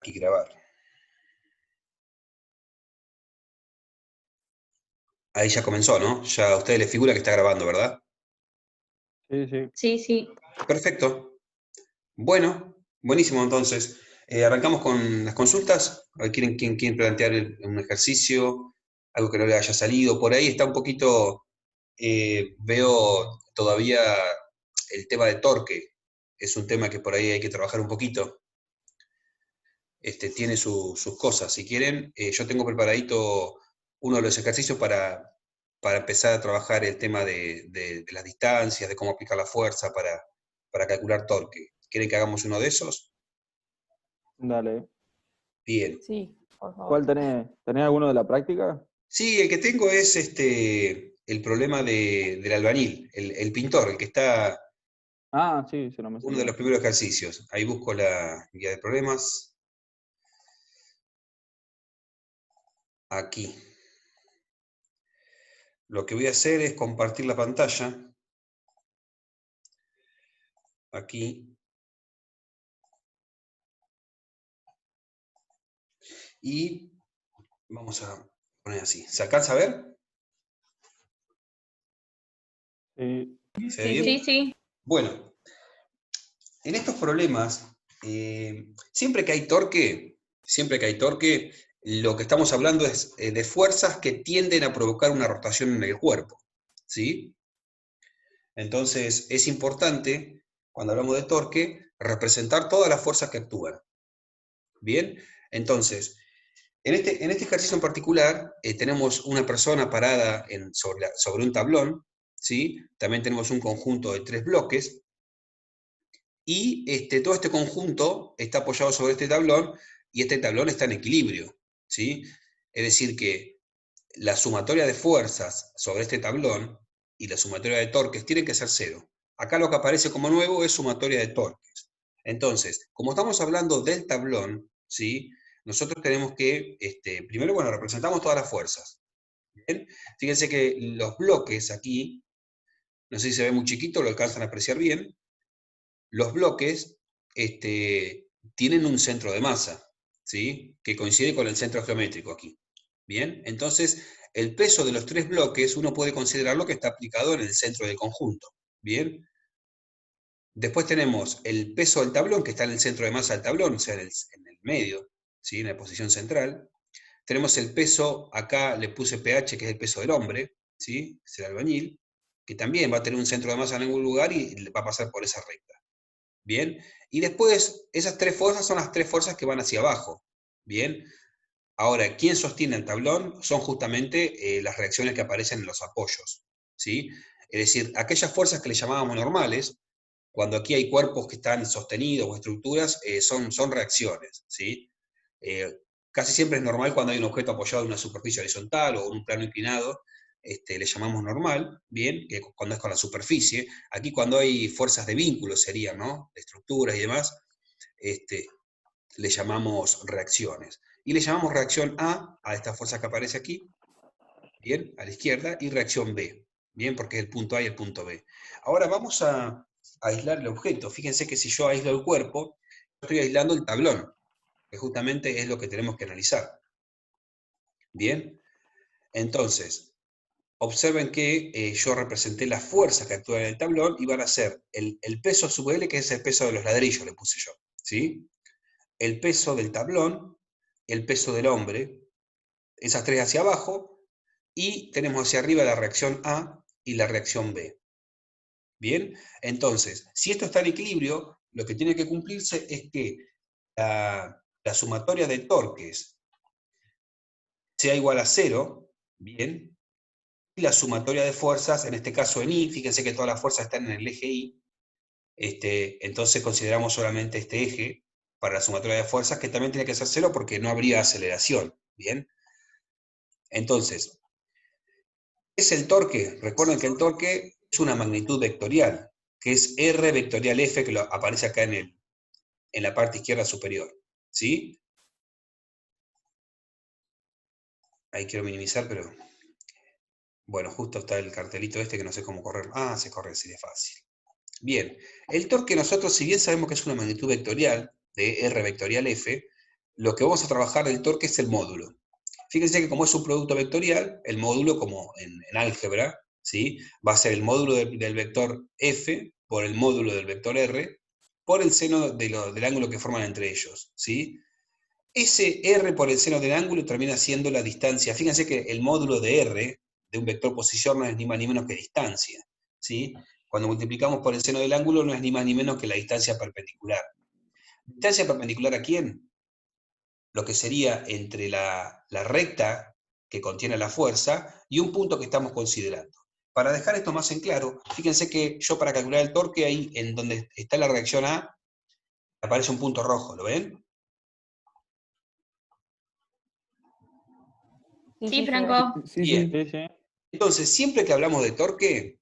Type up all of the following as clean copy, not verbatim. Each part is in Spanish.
y grabar. Ahí ya comenzó, ¿no? Ya a ustedes les figura que está grabando, ¿verdad? Sí, sí. Sí, sí. Perfecto. Bueno, buenísimo entonces. Arrancamos con las consultas. A ver, ¿quién quiere plantear un ejercicio? Algo que no le haya salido. Por ahí está un poquito, veo todavía el tema de torque. Es un tema que por ahí hay que trabajar un poquito. Tiene sus cosas. Si quieren, yo tengo preparadito uno de los ejercicios para empezar a trabajar el tema de las distancias, de cómo aplicar la fuerza para calcular torque. ¿Quieren que hagamos uno de esos? Dale. Bien. Sí, por ¿Cuál favor. tenés? ¿Tenés alguno de la práctica? Sí, el que tengo es el problema del albañil, el pintor, el que está, Ah, sí, se no me uno de salía. los primeros ejercicios. Ahí busco la guía de problemas. Aquí. Lo que voy a hacer es compartir la pantalla. Aquí. Y vamos a poner así. ¿Se alcanza a ver? Sí. ¿Se ve Sí, bien? sí. Bueno, en estos problemas, siempre que hay torque, lo que estamos hablando es de fuerzas que tienden a provocar una rotación en el cuerpo, ¿sí? Entonces, es importante, cuando hablamos de torque, representar todas las fuerzas que actúan. ¿Bien? Entonces, en este ejercicio en particular, tenemos una persona parada sobre un tablón, ¿sí? También tenemos un conjunto de 3 bloques, y todo este conjunto está apoyado sobre este tablón, y este tablón está en equilibrio, ¿sí? Es decir, que la sumatoria de fuerzas sobre este tablón y la sumatoria de torques tienen que ser 0. Acá lo que aparece como nuevo es sumatoria de torques. Entonces, como estamos hablando del tablón, ¿sí? Nosotros tenemos que, primero, bueno, representamos todas las fuerzas. ¿Bien? Fíjense que los bloques aquí, no sé si se ve muy chiquito, lo alcanzan a apreciar bien, los bloques tienen un centro de masa, ¿sí? Que coincide con el centro geométrico aquí. Bien, entonces el peso de los 3 bloques uno puede considerarlo que está aplicado en el centro del conjunto. Bien, después tenemos el peso del tablón que está en el centro de masa del tablón, o sea, en el medio, ¿sí? En la posición central. Tenemos el peso, acá le puse pH, que es el peso del hombre, ¿sí? Es el albañil, que también va a tener un centro de masa en algún lugar y va a pasar por esa recta. Bien, y después esas 3 fuerzas son las 3 fuerzas que van hacia abajo. Bien, ahora, ¿quién sostiene el tablón? Son justamente las reacciones que aparecen en los apoyos, ¿sí? Es decir, aquellas fuerzas que le llamábamos normales, cuando aquí hay cuerpos que están sostenidos o estructuras, son reacciones, ¿sí? Casi siempre es normal cuando hay un objeto apoyado en una superficie horizontal o en un plano inclinado, le llamamos normal, bien, cuando es con la superficie. Aquí cuando hay fuerzas de vínculo serían, ¿no? De estructuras y demás, le llamamos reacciones. Y le llamamos reacción a esta fuerza que aparece aquí, bien, a la izquierda, y reacción B, bien, porque es el punto A y el punto B. Ahora vamos a aislar el objeto. Fíjense que si yo aíslo el cuerpo, estoy aislando el tablón, que justamente es lo que tenemos que analizar. Bien, entonces, observen que yo representé las fuerzas que actúan en el tablón y van a ser el peso sub L, que es el peso de los ladrillos, le puse yo, ¿sí? El peso del tablón, el peso del hombre, esas 3 hacia abajo, y tenemos hacia arriba la reacción A y la reacción B. Bien, entonces, si esto está en equilibrio, lo que tiene que cumplirse es que la sumatoria de torques sea igual a 0, bien, y la sumatoria de fuerzas, en este caso en I, fíjense que todas las fuerzas están en el eje I, entonces consideramos solamente este eje para la sumatoria de fuerzas, que también tiene que ser 0 porque no habría aceleración, bien. Entonces, ¿qué es el torque? Recuerden que el torque es una magnitud vectorial, que es R vectorial F, que aparece acá en la parte izquierda superior, ¿sí? Ahí quiero minimizar, pero bueno, justo está el cartelito este que no sé cómo correr. Ah, se corre así de fácil. Bien, el torque nosotros, si bien sabemos que es una magnitud vectorial de R vectorial F, lo que vamos a trabajar del torque es el módulo. Fíjense que como es un producto vectorial, el módulo, como en álgebra, ¿sí? Va a ser el módulo del vector f por el módulo del vector r por el seno del ángulo que forman entre ellos, ¿sí? Ese r por el seno del ángulo termina siendo la distancia. Fíjense que el módulo de r, de un vector posición, no es ni más ni menos que distancia, ¿sí? Cuando multiplicamos por el seno del ángulo no es ni más ni menos que la distancia perpendicular. ¿Distancia perpendicular a quién? Lo que sería entre la recta que contiene la fuerza y un punto que estamos considerando. Para dejar esto más en claro, fíjense que yo para calcular el torque, ahí en donde está la reacción A, aparece un punto rojo, ¿lo ven? Sí, Franco. Sí, Bien. sí, sí. Entonces, siempre que hablamos de torque,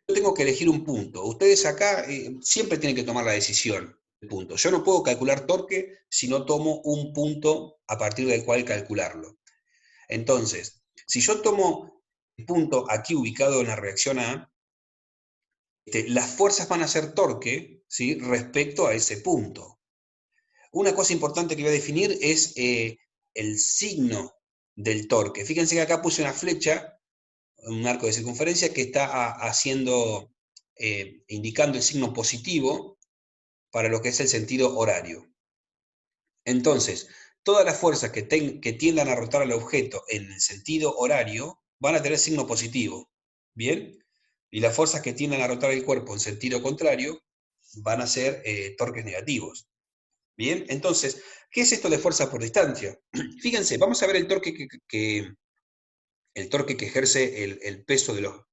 yo tengo que elegir un punto. Ustedes acá siempre tienen que tomar la decisión del punto. Yo no puedo calcular torque si no tomo un punto a partir del cual calcularlo. Entonces, si yo tomo el punto aquí ubicado en la reacción A, las fuerzas van a ser torque, ¿sí?, respecto a ese punto. Una cosa importante que voy a definir es el signo del torque. Fíjense que acá puse una flecha, un arco de circunferencia que está indicando el signo positivo para lo que es el sentido horario. Entonces, todas las fuerzas que tiendan a rotar al objeto en el sentido horario van a tener signo positivo, ¿bien? Y las fuerzas que tiendan a rotar el cuerpo en sentido contrario van a ser torques negativos, ¿bien? Entonces, ¿qué es esto de fuerza por distancia? Fíjense, vamos a ver el torque que ejerce el peso de los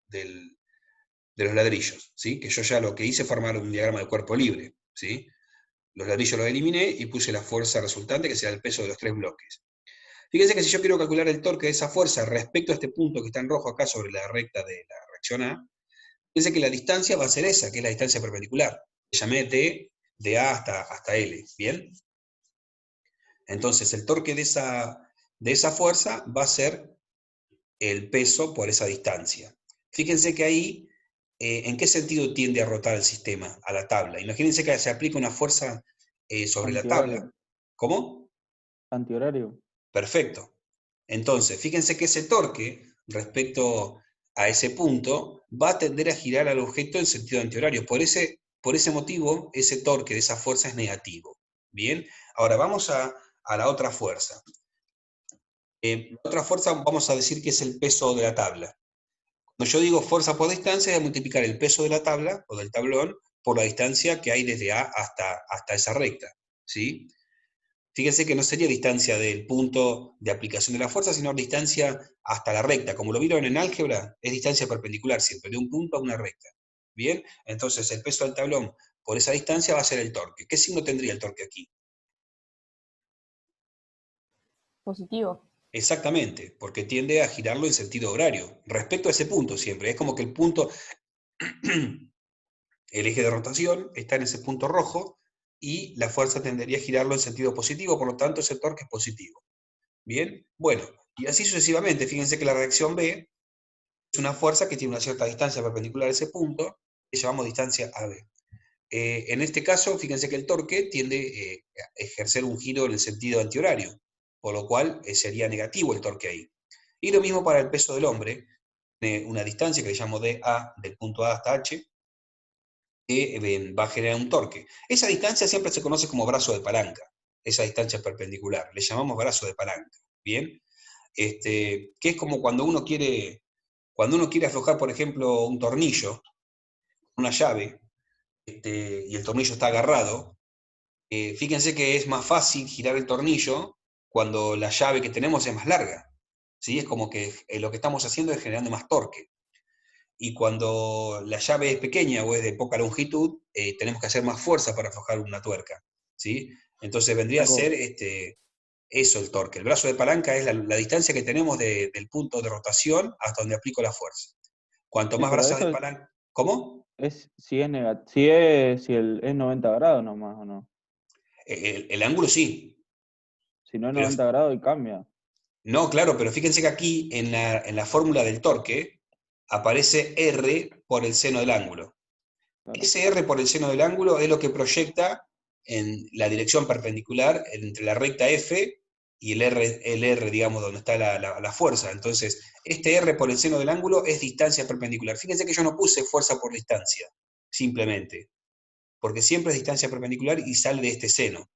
ladrillos, ¿sí? Que yo ya lo que hice fue formar un diagrama de cuerpo libre, ¿sí? Los ladrillos los eliminé y puse la fuerza resultante, que será el peso de los 3 bloques. Fíjense que si yo quiero calcular el torque de esa fuerza respecto a este punto que está en rojo acá sobre la recta de la reacción A, fíjense que la distancia va a ser esa, que es la distancia perpendicular. Le llamé T de A hasta L, ¿bien? Entonces el torque de esa fuerza va a ser el peso por esa distancia. Fíjense que ahí, ¿en qué sentido tiende a rotar el sistema? A la tabla. Imagínense que se aplica una fuerza sobre la tabla. ¿Cómo? Antihorario. Perfecto. Entonces, fíjense que ese torque, respecto a ese punto, va a tender a girar al objeto en sentido antihorario. Por ese motivo, ese torque de esa fuerza es negativo. Bien, ahora vamos a la otra fuerza. La otra fuerza vamos a decir que es el peso de la tabla. Cuando yo digo fuerza por distancia, voy a multiplicar el peso de la tabla o del tablón por la distancia que hay desde A hasta esa recta, ¿sí? Fíjense que no sería distancia del punto de aplicación de la fuerza, sino distancia hasta la recta. Como lo vieron en álgebra, es distancia perpendicular siempre, de un punto a una recta. Bien, entonces el peso del tablón por esa distancia va a ser el torque. ¿Qué signo tendría el torque aquí? Positivo. Exactamente, porque tiende a girarlo en sentido horario, respecto a ese punto siempre. Es como que el punto, el eje de rotación está en ese punto rojo y la fuerza tendería a girarlo en sentido positivo, por lo tanto ese torque es positivo. Bien, bueno, y así sucesivamente. Fíjense que la reacción B es una fuerza que tiene una cierta distancia perpendicular a ese punto, que llamamos distancia AB. En este caso, fíjense que el torque tiende a ejercer un giro en el sentido antihorario, por lo cual sería negativo el torque ahí. Y lo mismo para el peso del hombre, una distancia que le llamo dA, del punto A hasta H, que va a generar un torque. Esa distancia siempre se conoce como brazo de palanca, esa distancia perpendicular, le llamamos brazo de palanca, ¿bien? Que es como cuando uno quiere aflojar, por ejemplo, un tornillo, una llave, y el tornillo está agarrado. Fíjense que es más fácil girar el tornillo cuando la llave que tenemos es más larga, ¿sí? Es como que lo que estamos haciendo es generando más torque. Y cuando la llave es pequeña o es de poca longitud, tenemos que hacer más fuerza para aflojar una tuerca, ¿sí? Entonces vendría a ser eso el torque. El brazo de palanca es la distancia que tenemos del punto de rotación hasta donde aplico la fuerza. Cuanto más brazos de palanca... ¿Cómo? Es si es es 90 grados nomás, ¿o no? El ángulo sí. Si no es Pero, 90 grados y cambia. no, claro, pero fíjense que aquí en la fórmula del torque aparece R por el seno del ángulo. Claro. Ese R por el seno del ángulo es lo que proyecta en la dirección perpendicular entre la recta F y el R, digamos, donde está la fuerza. Entonces, este R por el seno del ángulo es distancia perpendicular. Fíjense que yo no puse fuerza por distancia, simplemente, porque siempre es distancia perpendicular y sale de este seno.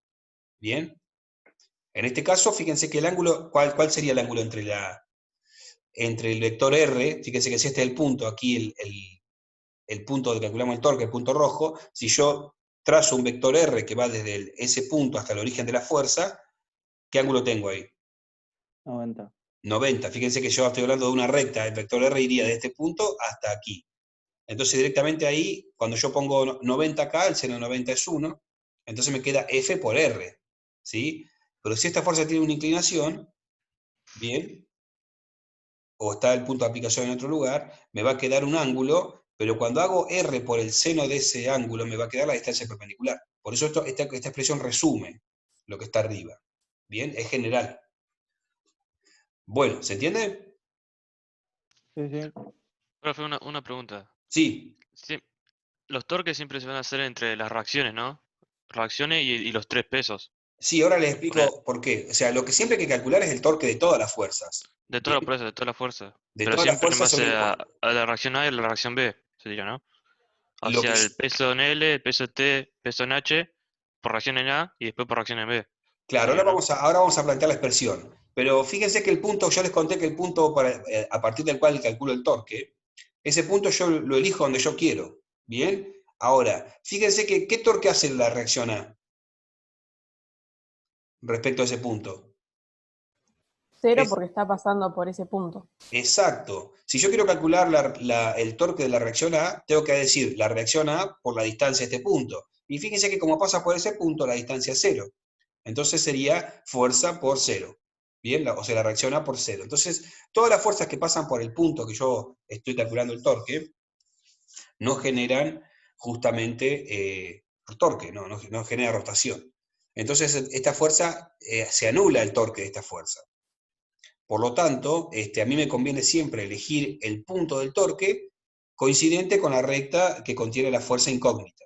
¿Bien? En este caso, fíjense que el ángulo, ¿cuál sería el ángulo entre el vector R? Fíjense que si este es el punto, aquí el punto donde calculamos el torque, el punto rojo, si yo trazo un vector R que va desde ese punto hasta el origen de la fuerza, ¿qué ángulo tengo ahí? 90. 90. Fíjense que yo estoy hablando de una recta, el vector R iría de este punto hasta aquí. Entonces directamente ahí, cuando yo pongo 90 acá, el seno de 90 es 1, entonces me queda F por R, ¿sí? Pero si esta fuerza tiene una inclinación, bien, o está el punto de aplicación en otro lugar, me va a quedar un ángulo, pero cuando hago R por el seno de ese ángulo, me va a quedar la distancia perpendicular. Por eso esta expresión resume lo que está arriba. Bien, es general. Bueno, ¿se entiende? Sí, sí. Profe, una pregunta. Sí. Sí, los torques siempre se van a hacer entre las reacciones, ¿no? Reacciones y los tres pesos. Sí, ahora les Ponele, explico por qué. O sea, lo que siempre hay que calcular es el torque de todas las fuerzas. de toda la Bien, fuerza, de toda la fuerza. de Pero todas las siempre en fuerzas base sobre el cuerpo. a la reacción A y la reacción B, se diría, ¿no? O Lo que, sea, el peso en L, el peso T, peso en H, por reacción en A y después por reacción en B. claro, Sería, ¿no? ahora vamos a plantear la expresión. Pero fíjense que el punto, yo les conté que el punto a partir del cual calculo el torque, ese punto yo lo elijo donde yo quiero. ¿Bien? Ahora, fíjense que ¿qué torque hace la reacción A respecto a ese punto? Cero Es porque está pasando por ese punto. exacto. Si yo quiero calcular el torque de la reacción A, tengo que decir la reacción A por la distancia a este punto. Y fíjense que como pasa por ese punto, la distancia es cero. Entonces sería fuerza por cero. Bien, o sea, la reacción A por cero. Entonces, todas las fuerzas que pasan por el punto que yo estoy calculando el torque, no generan justamente torque, no genera rotación. Entonces, esta fuerza, se anula el torque de esta fuerza. Por lo tanto, a mí me conviene siempre elegir el punto del torque coincidente con la recta que contiene la fuerza incógnita.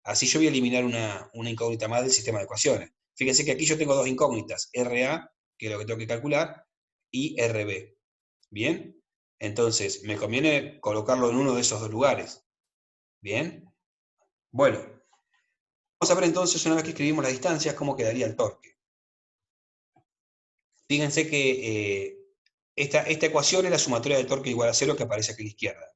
Así yo voy a eliminar una incógnita más del sistema de ecuaciones. Fíjense que aquí yo tengo dos incógnitas, RA, que es lo que tengo que calcular, y RB. ¿Bien? Entonces, me conviene colocarlo en uno de esos dos lugares. ¿Bien? Bueno, vamos a ver entonces, una vez que escribimos las distancias, cómo quedaría el torque. Fíjense que esta ecuación es la sumatoria de torque igual a cero que aparece aquí a la izquierda.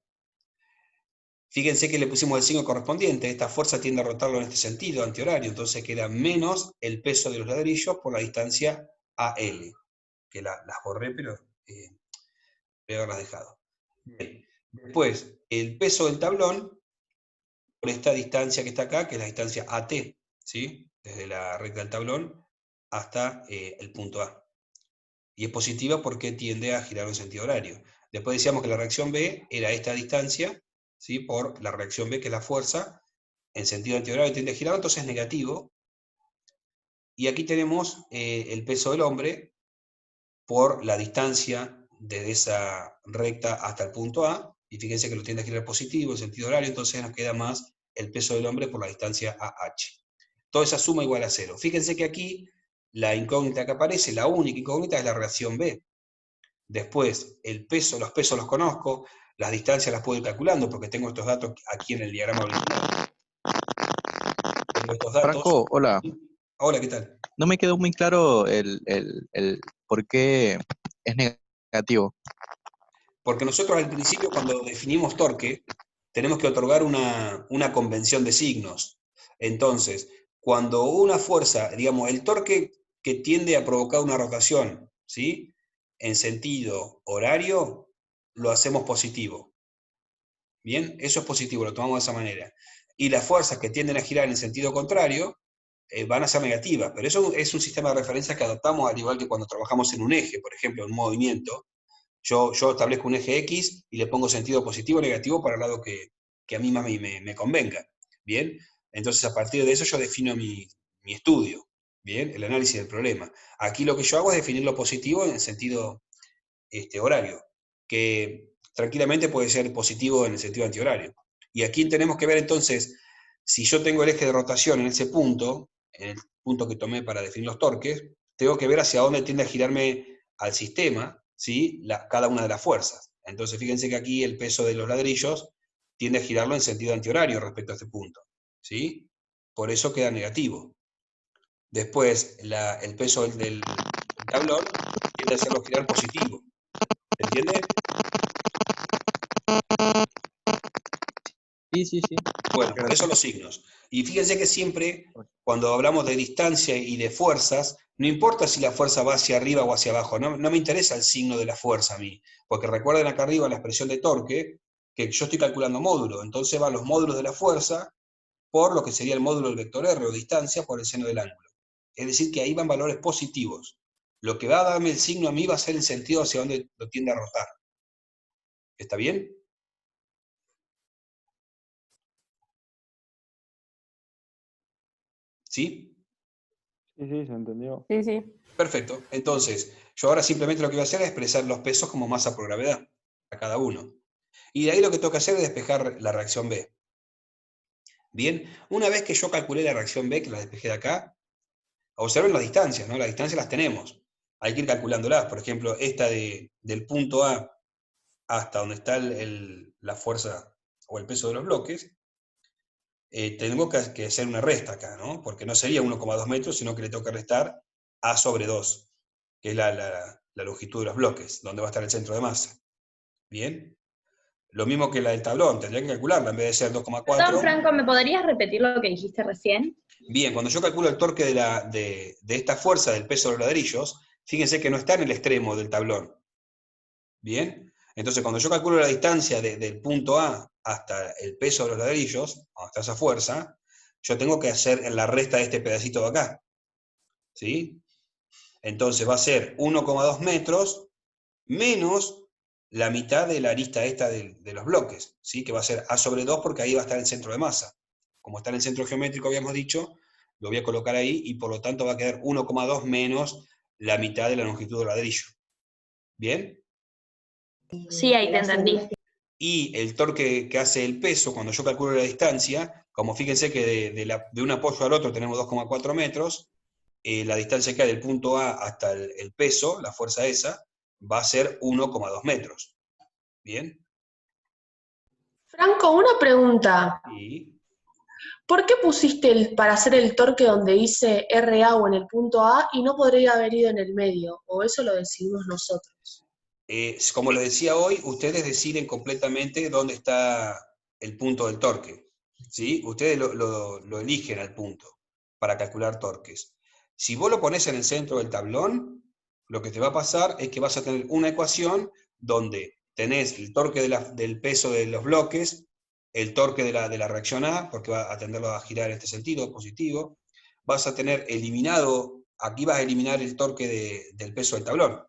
Fíjense que le pusimos el signo correspondiente, esta fuerza tiende a rotarlo en este sentido, antihorario, entonces queda menos el peso de los ladrillos por la distancia AL, que las borré, pero debe haberlas dejado. Bien. Después, el peso del tablón por esta distancia que está acá, que es la distancia AT, ¿sí? Desde la recta del tablón hasta el punto A. Y es positiva porque tiende a girar en sentido horario. Después decíamos que la reacción B era esta distancia, ¿sí? Por la reacción B, que es la fuerza, en sentido antihorario tiende a girar, entonces es negativo. Y aquí tenemos el peso del hombre por la distancia desde esa recta hasta el punto A, y fíjense que lo tiende a girar positivo en sentido horario, entonces nos queda más el peso del hombre por la distancia AH. Toda esa suma igual a cero. Fíjense que aquí la incógnita que aparece, la única incógnita es la reacción B. Después, los pesos los conozco, las distancias las puedo ir calculando porque tengo estos datos aquí en el diagrama original. Tengo estos datos. Franco, hola. Hola, ¿qué tal? No me quedó muy claro el por qué es negativo. Porque nosotros al principio, cuando definimos torque, tenemos que otorgar una convención de signos. Entonces, cuando una fuerza, digamos, el torque que tiende a provocar una rotación, ¿sí? En sentido horario, lo hacemos positivo. ¿Bien? Eso es positivo, lo tomamos de esa manera. Y las fuerzas que tienden a girar en sentido contrario van a ser negativas, pero eso es un sistema de referencia que adoptamos al igual que cuando trabajamos en un eje, por ejemplo, en un movimiento. Yo establezco un eje X y le pongo sentido positivo o negativo para el lado que a mí más me convenga. ¿Bien? Entonces, a partir de eso yo defino mi estudio. ¿Bien? El análisis del problema. Aquí lo que yo hago es definir lo positivo en el sentido horario, que tranquilamente puede ser positivo en el sentido antihorario. Y aquí tenemos que ver entonces, si yo tengo el eje de rotación en ese punto, en el punto que tomé para definir los torques, tengo que ver hacia dónde tiende a girarme al sistema, ¿sí? Cada una de las fuerzas. Entonces fíjense que aquí el peso de los ladrillos tiende a girarlo en sentido antihorario respecto a este punto, ¿sí? Por eso queda negativo. Después, el peso del tablón tiende a hacerlo girar positivo. ¿Se entiende? Sí, sí, sí. Bueno, por eso los signos. Y fíjense que siempre, cuando hablamos de distancia y de fuerzas, no importa si la fuerza va hacia arriba o hacia abajo, no me interesa el signo de la fuerza a mí, porque recuerden acá arriba la expresión de torque, que yo estoy calculando módulo, entonces van los módulos de la fuerza por lo que sería el módulo del vector R o distancia por el seno del ángulo. Es decir, que ahí van valores positivos. Lo que va a darme el signo a mí va a ser el sentido hacia donde lo tiende a rotar. ¿Está bien? ¿Sí? Sí, sí, se entendió. Sí, sí. Perfecto. Entonces, yo ahora simplemente lo que voy a hacer es expresar los pesos como masa por gravedad a cada uno. Y de ahí lo que tengo que hacer es despejar la reacción B. Bien, una vez que yo calculé la reacción B, que la despejé de acá, observen las distancias, ¿no? Las distancias las tenemos. Hay que ir calculándolas. Por ejemplo, esta del punto A hasta donde está la fuerza o el peso de los bloques, tengo que hacer una resta acá, ¿no? Porque no sería 1,2 metros, sino que le tengo que restar A sobre 2, que es la longitud de los bloques, donde va a estar el centro de masa. ¿Bien? Lo mismo que la del tablón, tendría que calcularla, en vez de ser Perdón, 2,4. Franco, ¿me podrías repetir lo que dijiste recién? Bien, cuando yo calculo el torque de esta fuerza del peso de los ladrillos, fíjense que no está en el extremo del tablón. ¿Bien? Entonces, cuando yo calculo la distancia del punto A hasta el peso de los ladrillos, hasta esa fuerza, yo tengo que hacer la resta de este pedacito de acá. ¿Sí? Entonces va a ser 1,2 metros menos la mitad de la arista esta de los bloques, ¿sí? Que va a ser A sobre 2 porque ahí va a estar el centro de masa. Como está en el centro geométrico, habíamos dicho, lo voy a colocar ahí y por lo tanto va a quedar 1,2 menos la mitad de la longitud del ladrillo. ¿Bien? Sí, ahí te entendí. Y el torque que hace el peso, cuando yo calculo la distancia, como fíjense que de un apoyo al otro tenemos 2,4 metros, la distancia que hay del punto A hasta el peso, la fuerza esa, va a ser 1,2 metros. ¿Bien? Franco, una pregunta. Y ¿Por qué pusiste para hacer el torque donde dice RA o en el punto A y no podría haber ido en el medio? ¿O eso lo decidimos nosotros? como les decía hoy, ustedes deciden completamente dónde está el punto del torque. ¿Sí? Ustedes lo eligen al punto para calcular torques. Si vos lo pones en el centro del tablón, lo que te va a pasar es que vas a tener una ecuación donde tenés el torque del peso de los bloques, el torque de la reacción A, porque va a tenderlo a girar en este sentido, positivo. Vas a tener eliminado, aquí vas a eliminar el torque del peso del tablón.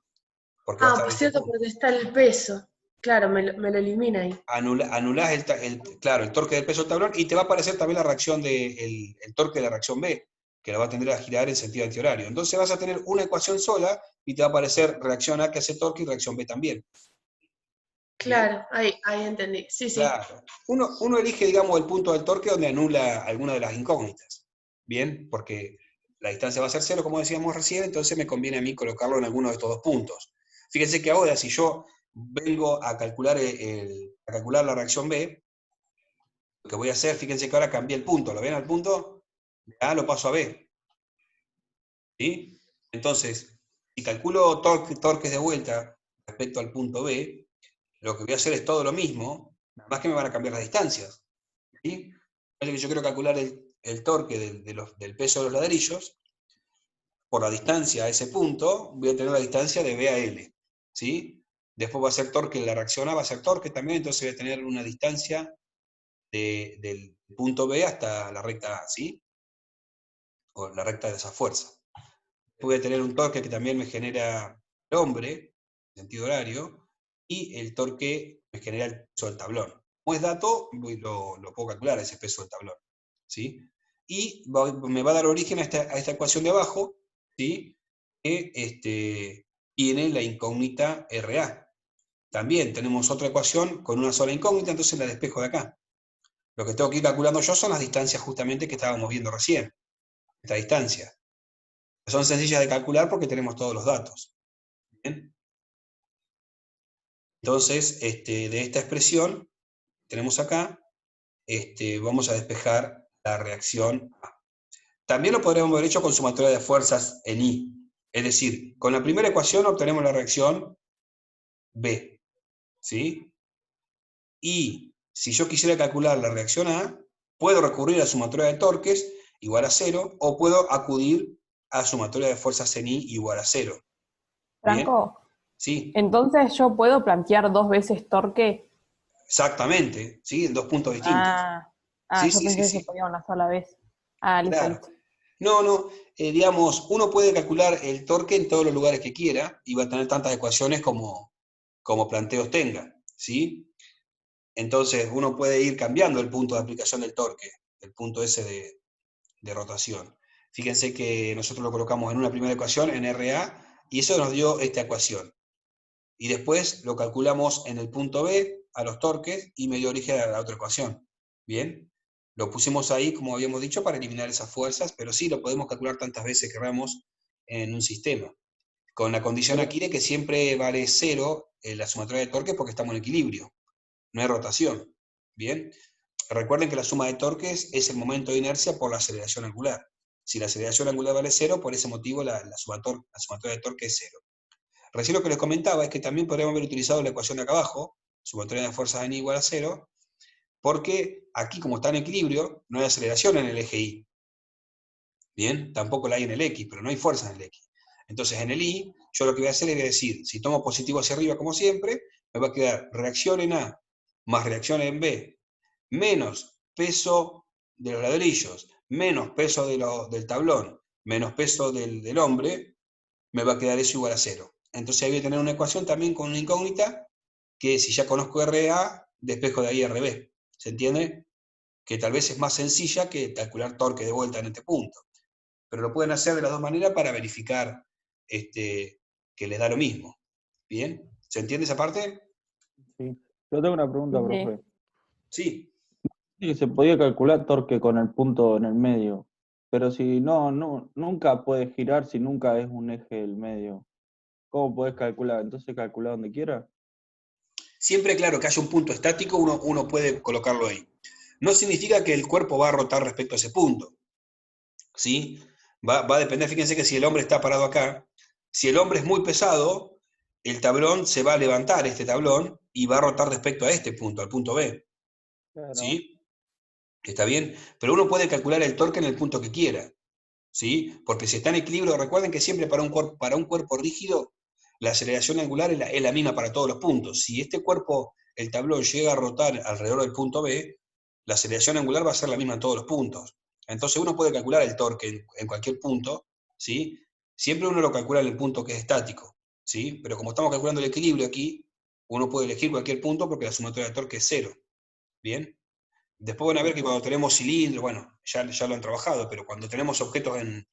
Porque va a estar Por en ese cierto, punto. porque está el peso. Claro, me lo elimina ahí. Anulás el torque del peso del tablón y te va a aparecer también la reacción el torque de la reacción B, que la va a tender a girar en sentido antihorario. Entonces vas a tener una ecuación sola y te va a aparecer reacción A que hace torque y reacción B también. Claro, ahí entendí. Sí, sí. Claro. Uno elige, digamos, el punto del torque donde anula alguna de las incógnitas. Bien, porque la distancia va a ser 0, como decíamos recién, entonces me conviene a mí colocarlo en alguno de estos dos puntos. Fíjense que ahora, si yo vengo a calcular, la reacción B, lo que voy a hacer, fíjense que ahora cambié el punto. ¿Lo ven al punto? De A lo paso a B. ¿Sí? Entonces, si calculo torques de vuelta respecto al punto B, lo que voy a hacer es todo lo mismo, nada más que me van a cambiar las distancias. ¿Sí? Entonces, yo quiero calcular el torque del peso de los ladrillos, por la distancia a ese punto, voy a tener la distancia de B a L. ¿Sí? Después va a ser torque, la reacción A va a ser torque también, entonces voy a tener una distancia del punto B hasta la recta A, ¿sí? O la recta de esa fuerza. Voy a tener un torque que también me genera el hombre, en sentido horario, y el torque me genera el peso del tablón. Como es dato, lo puedo calcular, ese peso del tablón. ¿Sí? Y me va a dar origen a esta ecuación de abajo, ¿sí? Que tiene la incógnita RA. También tenemos otra ecuación con una sola incógnita, entonces la despejo de acá. Lo que tengo que ir calculando yo son las distancias justamente que estábamos viendo recién. Esta distancia. Son sencillas de calcular porque tenemos todos los datos. ¿Bien? Entonces, de esta expresión, tenemos acá, vamos a despejar la reacción A. También lo podríamos haber hecho con sumatoria de fuerzas en I. Es decir, con la primera ecuación obtenemos la reacción B. ¿Sí? Y si yo quisiera calcular la reacción A, puedo recurrir a sumatoria de torques igual a 0, o puedo acudir a sumatoria de fuerzas en I igual a 0. ¿Bien? Franco, Sí, entonces yo puedo plantear 2 veces torque. exactamente, ¿sí? En 2 puntos distintos. Sí, Yo sí, pensé sí, que se sí. podía una sola vez. Listo, Claro. listo. No, digamos, uno puede calcular el torque en todos los lugares que quiera y va a tener tantas ecuaciones como planteos tenga, ¿sí? Entonces uno puede ir cambiando el punto de aplicación del torque, el punto ese de rotación. Fíjense que nosotros lo colocamos en una primera ecuación, en RA, y eso nos dio esta ecuación. Y después lo calculamos en el punto B, a los torques, y me dio origen a la otra ecuación. ¿Bien? Lo pusimos ahí, como habíamos dicho, para eliminar esas fuerzas, pero sí lo podemos calcular tantas veces que queramos en un sistema. Con la condición aquí de que siempre vale 0 la sumatoria de torques porque estamos en equilibrio, no hay rotación. ¿Bien? Recuerden que la suma de torques es el momento de inercia por la aceleración angular. Si la aceleración angular vale 0, por ese motivo la sumatoria de torque es 0. Recién lo que les comentaba es que también podríamos haber utilizado la ecuación de acá abajo, sumatoria de fuerzas en I igual a 0, porque aquí, como está en equilibrio, no hay aceleración en el eje Y. Bien, tampoco la hay en el X, pero no hay fuerza en el X. Entonces en el Y, yo lo que voy a hacer es decir, si tomo positivo hacia arriba como siempre, me va a quedar reacción en A más reacción en B, menos peso de los ladrillos, menos peso del tablón, menos peso del hombre, me va a quedar eso igual a 0. Entonces ahí voy a tener una ecuación también con una incógnita, que si ya conozco RA, despejo de ahí RB. ¿Se entiende? Que tal vez es más sencilla que calcular torque de vuelta en este punto. Pero lo pueden hacer de las dos maneras para verificar que les da lo mismo. ¿Bien? ¿Se entiende esa parte? Sí. Yo tengo una pregunta, Sí. profe. Sí. Sí, se podía calcular torque con el punto en el medio, pero si nunca puede girar si nunca es un eje del medio. ¿Cómo podés calcular? Entonces calcula donde quiera. Siempre, claro, que haya un punto estático, uno puede colocarlo ahí. No significa que el cuerpo va a rotar respecto a ese punto. ¿Sí? Va a depender, fíjense que si el hombre está parado acá, si el hombre es muy pesado, el tablón se va a levantar, este tablón, y va a rotar respecto a este punto, al punto B. Claro. ¿Sí? ¿Está bien? Pero uno puede calcular el torque en el punto que quiera. ¿Sí? Porque si está en equilibrio, recuerden que siempre para un cuerpo rígido, la aceleración angular es la misma para todos los puntos. Si este cuerpo, el tablón, llega a rotar alrededor del punto B, la aceleración angular va a ser la misma en todos los puntos. Entonces uno puede calcular el torque en cualquier punto, ¿sí? Siempre uno lo calcula en el punto que es estático, ¿sí? Pero como estamos calculando el equilibrio aquí, uno puede elegir cualquier punto porque la sumatoria de torque es 0, ¿bien? Después van a ver que cuando tenemos cilindros, bueno, ya lo han trabajado, pero cuando tenemos objetos en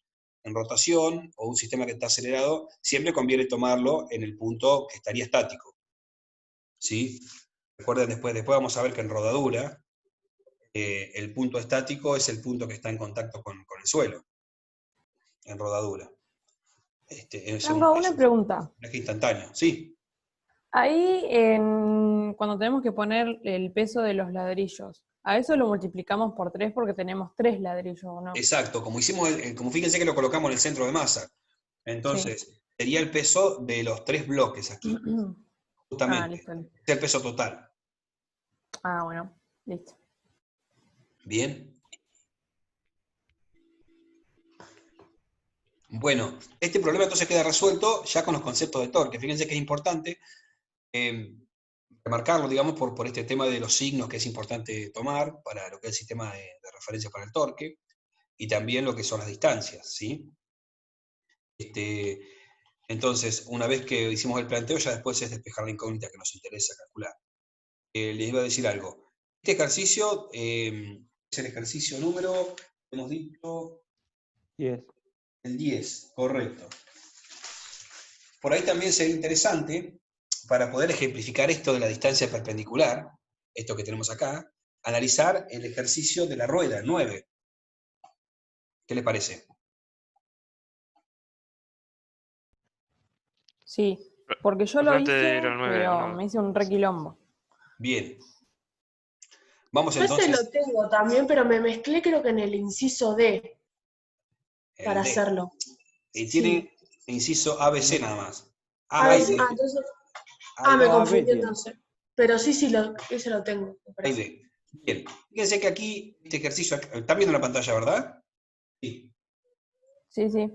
rotación o un sistema que está acelerado, siempre conviene tomarlo en el punto que estaría estático, ¿sí? Recuerden, después vamos a ver que en rodadura, el punto estático es el punto que está en contacto con el suelo, en rodadura. Es Franco, una pregunta. un eje instantáneo, sí. Ahí, cuando tenemos que poner el peso de los ladrillos, a eso lo multiplicamos por 3 porque tenemos 3 ladrillos, ¿o no? Exacto, como hicimos, como fíjense que lo colocamos en el centro de masa. Entonces, sería el peso de los 3 bloques aquí, justamente. Listo, listo. Es el peso total. Bueno, listo. Bien. Bueno, este problema entonces queda resuelto ya con los conceptos de torque. Fíjense que es importante remarcarlo, digamos, por este tema de los signos que es importante tomar para lo que es el sistema de referencia para el torque, y también lo que son las distancias, ¿sí? Entonces, una vez que hicimos el planteo, ya después es despejar la incógnita que nos interesa calcular. Les iba a decir algo. Este ejercicio es el ejercicio número, hemos dicho, 10. el 10, correcto. Por ahí también sería interesante, para poder ejemplificar esto de la distancia perpendicular, esto que tenemos acá, analizar el ejercicio de la rueda, 9. ¿Qué les parece? Sí, porque yo lo Antes de hice, ir al 9, pero me hice un requilombo. Bien. Vamos Yo ese entonces, lo tengo también, pero me mezclé creo que en el inciso D para el D. hacerlo. Y Sí. tiene inciso ABC nada más. A A y veces, D. entonces, A y me D. A, B confundí tiene. entonces. Pero sí, ese lo tengo, me A y parece. D. Bien. Fíjense que aquí, este ejercicio, ¿están viendo la pantalla, verdad? Sí. Sí, sí.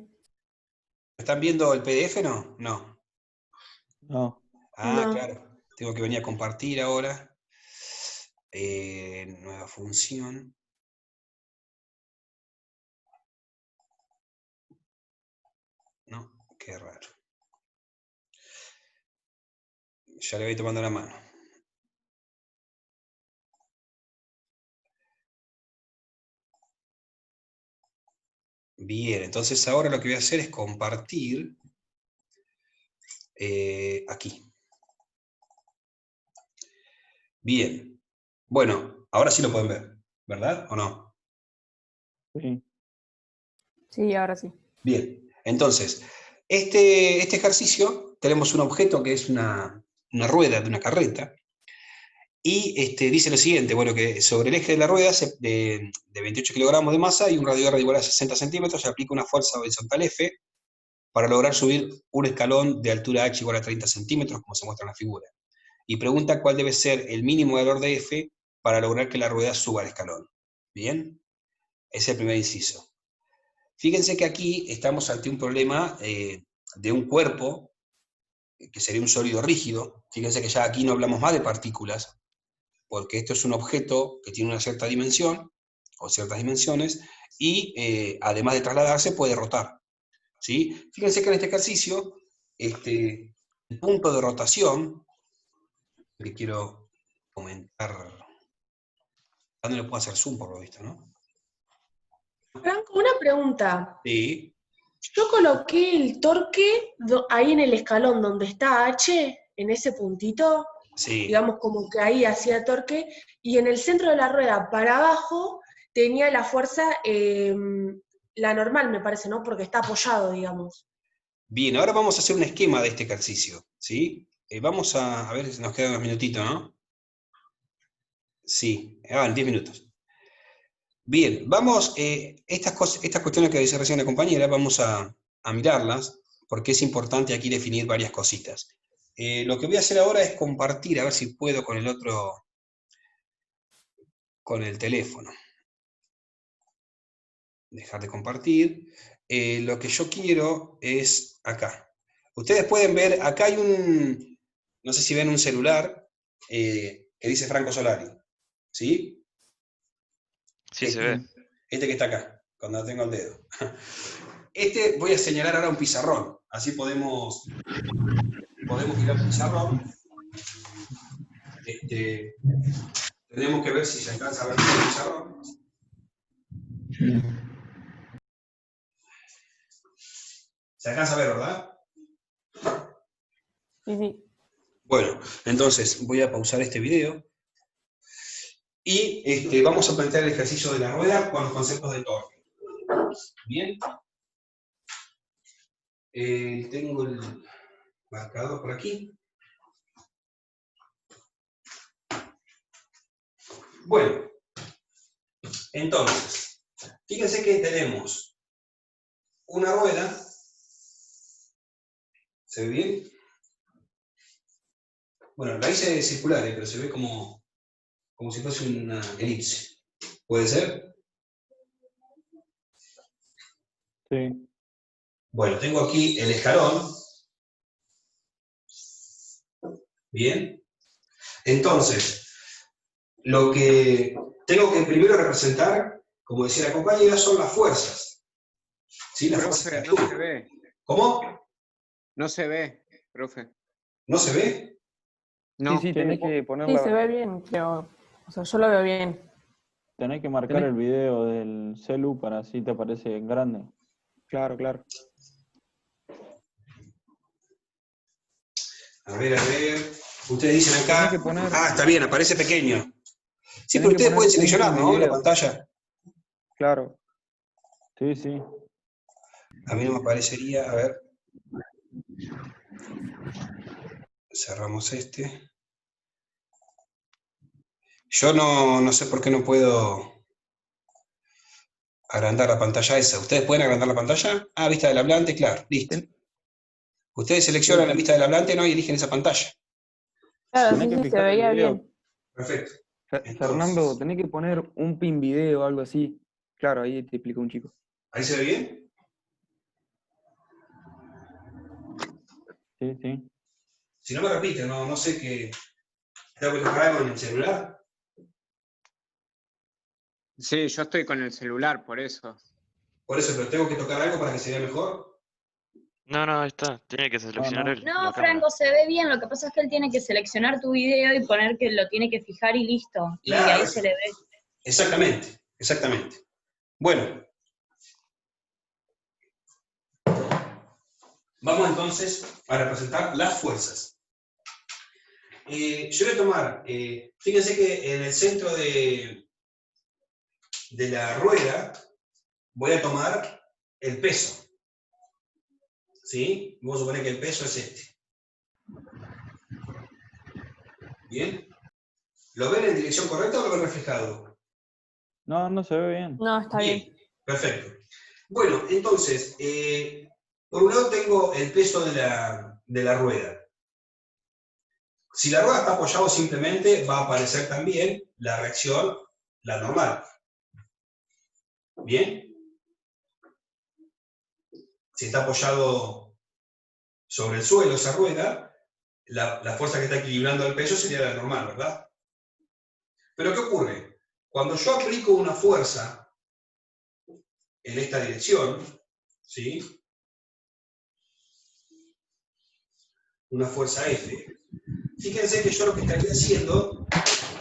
¿Están viendo el PDF? No. No. No. Ah, No. claro. Tengo que venir a compartir ahora. Nueva función. No, qué raro. Ya le voy tomando la mano. Bien, entonces ahora lo que voy a hacer es compartir aquí. Bien. Bueno, ahora sí lo pueden ver, ¿verdad o no? Sí. Sí, ahora sí. Bien, entonces, este ejercicio, tenemos un objeto que es una rueda de una carreta, y dice lo siguiente, bueno, que sobre el eje de la rueda de 28 kilogramos de masa y un radio R igual a 60 centímetros, se aplica una fuerza horizontal F para lograr subir un escalón de altura H igual a 30 centímetros, como se muestra en la figura. Y pregunta cuál debe ser el mínimo valor de F para lograr que la rueda suba al escalón. ¿Bien? Ese es el primer inciso. Fíjense que aquí estamos ante un problema de un cuerpo, que sería un sólido rígido. Fíjense que ya aquí no hablamos más de partículas, porque esto es un objeto que tiene una cierta dimensión, o ciertas dimensiones, y además de trasladarse puede rotar. ¿Sí? Fíjense que en este ejercicio, el punto de rotación, que quiero comentar, no le puedo hacer zoom por lo visto, ¿no? Franco, una pregunta. Sí, Yo coloqué el torque ahí en el escalón donde está H, en ese puntito, sí. digamos como que ahí hacía torque, y en el centro de la rueda para abajo tenía la fuerza, la normal me parece, ¿no? Porque está apoyado, digamos. Bien, ahora vamos a hacer un esquema de este ejercicio, ¿sí? Vamos a ver si nos quedan unos minutitos, ¿no? Sí, en 10 minutos. Bien, vamos, estas cuestiones que dice recién la compañera, vamos a mirarlas, porque es importante aquí definir varias cositas. Lo que voy a hacer ahora es compartir, a ver si puedo con el otro, con el teléfono. Dejar de compartir. Lo que yo quiero es acá. Ustedes pueden ver, acá hay un, no sé si ven un celular que dice Franco Solari, ¿sí? Sí, se ve. Este que está acá, cuando tengo el dedo. Voy a señalar ahora un pizarrón, así podemos girar el pizarrón. Tenemos que ver si se alcanza a ver el pizarrón. Se alcanza a ver, ¿verdad? Sí, sí. Bueno, entonces voy a pausar este video y vamos a plantear el ejercicio de la rueda con los conceptos de torque. Bien. Tengo el marcador por aquí. Bueno, entonces, fíjense que tenemos una rueda. ¿Se ve bien? Bueno, la hice circular, pero se ve como si fuese una elipse. ¿Puede ser? Sí. Bueno, tengo aquí el escalón. Bien. Entonces, lo que tengo que primero representar, como decía la compañera, son las fuerzas. ¿Sí? Las fuerzas Profe, que no se actúan. ve. ¿Cómo? No se ve, profe. ¿No se ve? No. Sí, tenés que Sí, ponerla. se ve bien, pero, o sea, yo lo veo bien. Tenés que marcar el video del celu para así te aparece en grande. Claro, claro. A ver. Ustedes dicen acá. Tenés que poner. Ah, está bien, aparece pequeño. Sí, Tenés pero que ustedes poner pueden un seleccionar, ¿no? La video. pantalla. Claro. Sí, sí. A mí no me aparecería, a ver. Cerramos este. Yo no sé por qué no puedo agrandar la pantalla esa. ¿Ustedes pueden agrandar la pantalla? Ah, vista del hablante, claro, listo. Ten- Ustedes seleccionan la vista del hablante, ¿no? Y eligen esa pantalla. Claro, Tenés sí, que sí, se fijar el veía video. bien. Perfecto. Fernando, Entonces, tenés que poner un pin video o algo así. Claro, ahí te explica un chico. ¿ahí se ve bien? Sí, sí. Si no me repite, no sé qué. ¿Tengo que tocar algo en el celular? Sí, yo estoy con el celular, por eso. Por eso, pero tengo que tocar algo para que se vea mejor. No, ahí está. Tiene que seleccionar no. él No, la cámara. Franco, se ve bien. Lo que pasa es que él tiene que seleccionar tu video y poner que lo tiene que fijar y listo. Y Claro, ahí eso. se le ve. Exactamente, exactamente. Bueno. Vamos entonces a representar las fuerzas. Yo voy a tomar, fíjense que en el centro de la rueda voy a tomar el peso. ¿Sí? Vamos a suponer que el peso es este. ¿Bien? ¿Lo ven en dirección correcta o lo ven reflejado? No se ve bien. No, está bien. Perfecto. Bueno, entonces, por un lado tengo el peso de la rueda. Si la rueda está apoyada simplemente, va a aparecer también la reacción, la normal. ¿Bien? Si está apoyado sobre el suelo esa rueda, la fuerza que está equilibrando el peso sería la normal, ¿verdad? Pero ¿qué ocurre? Cuando yo aplico una fuerza en esta dirección, ¿sí? Una fuerza F, fíjense que yo lo que estaría haciendo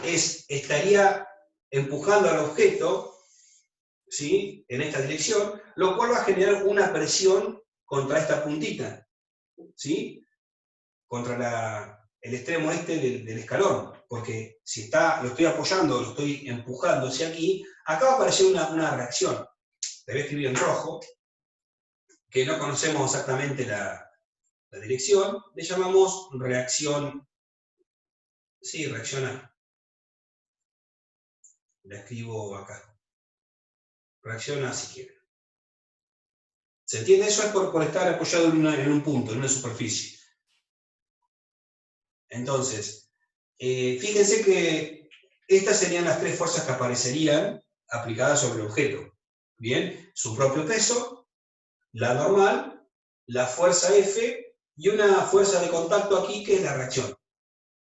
es, estaría empujando al objeto, ¿sí? En esta dirección, lo cual va a generar una presión contra esta puntita, ¿sí? Contra el extremo este del escalón, porque si lo estoy apoyando, lo estoy empujando hacia aquí, acá va a aparecer una reacción. La voy a escribir en rojo, que no conocemos exactamente la dirección, le llamamos reacción, sí, reacción A. La escribo acá. Reacción A si quieren. ¿Se entiende? Eso es por estar apoyado en un punto, en una superficie. Entonces, fíjense que estas serían las tres fuerzas que aparecerían aplicadas sobre el objeto. Bien, su propio peso, la normal, la fuerza F y una fuerza de contacto aquí que es la reacción.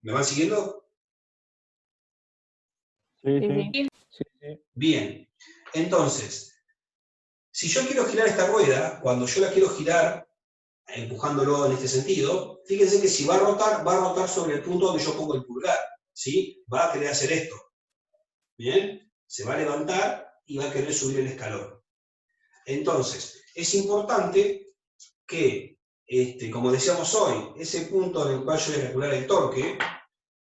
¿Me van siguiendo? Sí, Sí, sí. sí. Sí, sí. Bien, entonces, si yo quiero girar esta rueda, cuando yo la quiero girar, empujándolo en este sentido, fíjense que si va a rotar sobre el punto donde yo pongo el pulgar, ¿sí? Va a querer hacer esto. ¿Bien? Se va a levantar y va a querer subir el escalón. Entonces, es importante que, como decíamos hoy, ese punto en el cual yo voy a calcular el torque,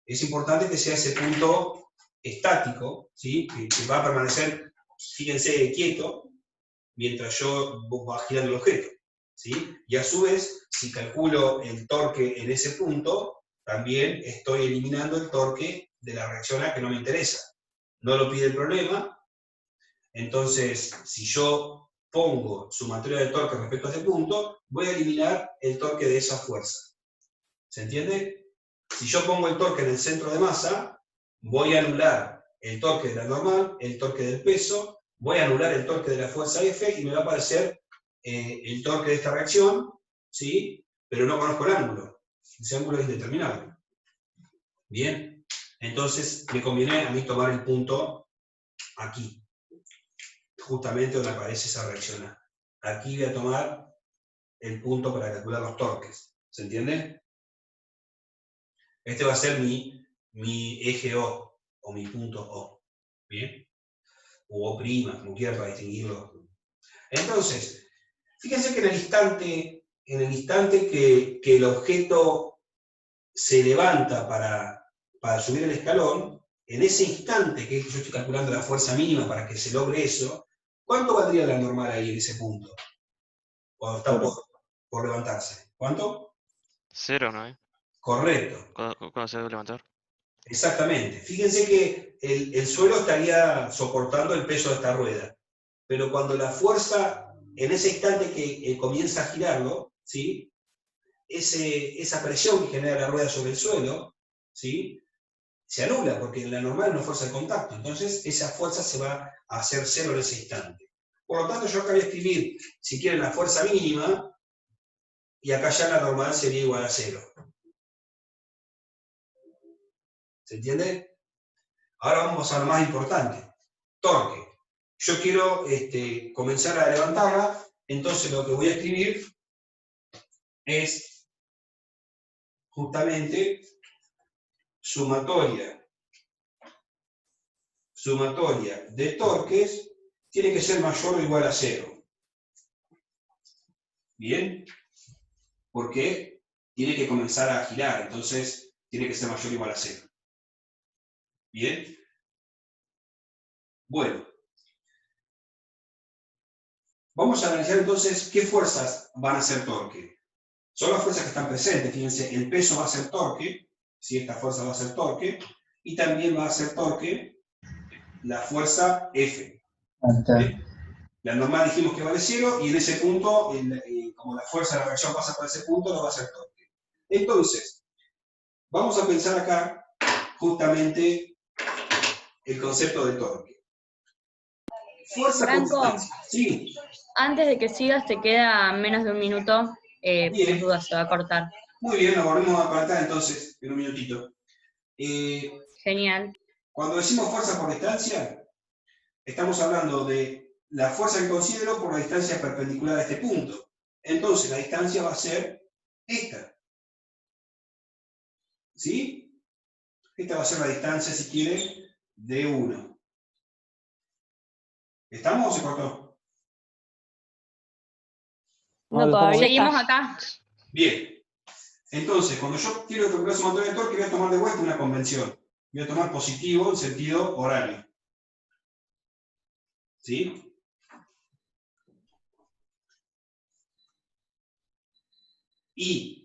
es importante que sea ese punto estático, ¿sí? Que va a permanecer, fíjense, quieto, mientras yo va girando el objeto, ¿sí? Y a su vez, si calculo el torque en ese punto, también estoy eliminando el torque de la reacción A que no me interesa. No lo pide el problema, entonces, si yo pongo sumatoria de torque respecto a este punto, voy a eliminar el torque de esa fuerza. ¿Se entiende? Si yo pongo el torque en el centro de masa, voy a anular el torque de la normal, el torque del peso, voy a anular el torque de la fuerza F y me va a aparecer el torque de esta reacción, ¿sí? Pero no conozco el ángulo. Ese ángulo es indeterminable. Bien, entonces me conviene a mí tomar el punto aquí, justamente donde aparece esa reacción A. Aquí voy a tomar el punto para calcular los torques. ¿Se entiende? Este va a ser mi eje O, o mi punto O. ¿Bien? O O', como quieran para distinguirlo. Entonces, fíjense que en el instante que el objeto se levanta para subir el escalón, en ese instante que yo estoy calculando la fuerza mínima para que se logre eso, ¿cuánto valdría la normal ahí en ese punto? Cuando está por levantarse. ¿Cuánto? 0, ¿no? Correcto. Cuando se debe levantar. Exactamente. Fíjense que el suelo estaría soportando el peso de esta rueda, pero cuando la fuerza, en ese instante que comienza a girarlo, ¿sí? Esa presión que genera la rueda sobre el suelo, ¿sí? Se anula, porque en la normal es una fuerza de contacto. Entonces, esa fuerza se va a hacer 0 en ese instante. Por lo tanto, yo acá voy a escribir, si quieren, la fuerza mínima, y acá ya la normal sería igual a 0. ¿Se entiende? Ahora vamos a lo más importante. Torque. Yo quiero comenzar a levantarla, entonces lo que voy a escribir es justamente sumatoria de torques tiene que ser mayor o igual a 0. ¿Bien? Porque tiene que comenzar a girar, entonces tiene que ser mayor o igual a 0. ¿Bien? Bueno. Vamos a analizar entonces qué fuerzas van a ser torque. Son las fuerzas que están presentes. Fíjense, el peso va a ser torque, si esta fuerza va a ser torque, y también va a ser torque la fuerza F. ¿Bien? La normal dijimos que vale 0, y en ese punto, como la fuerza de la reacción pasa por ese punto, no va a ser torque. Entonces, vamos a pensar acá justamente el concepto de torque. Fuerza Franco, constante. Sí. antes de que sigas, te queda menos de un minuto. Bien. Por dudas, se va a cortar. Muy bien, lo volvemos a apartar entonces, en un minutito. Genial. Cuando decimos fuerza por distancia, estamos hablando de la fuerza que considero por la distancia perpendicular a este punto. Entonces, la distancia va a ser esta. ¿Sí? Esta va a ser la distancia, si quieren, de 1. ¿Estamos o se cortó? No, todavía Seguimos está. acá. Bien. Entonces, cuando yo quiero calcular sumatoria de torque, voy a tomar de vuelta una convención. Voy a tomar positivo en sentido horario. ¿Sí? Y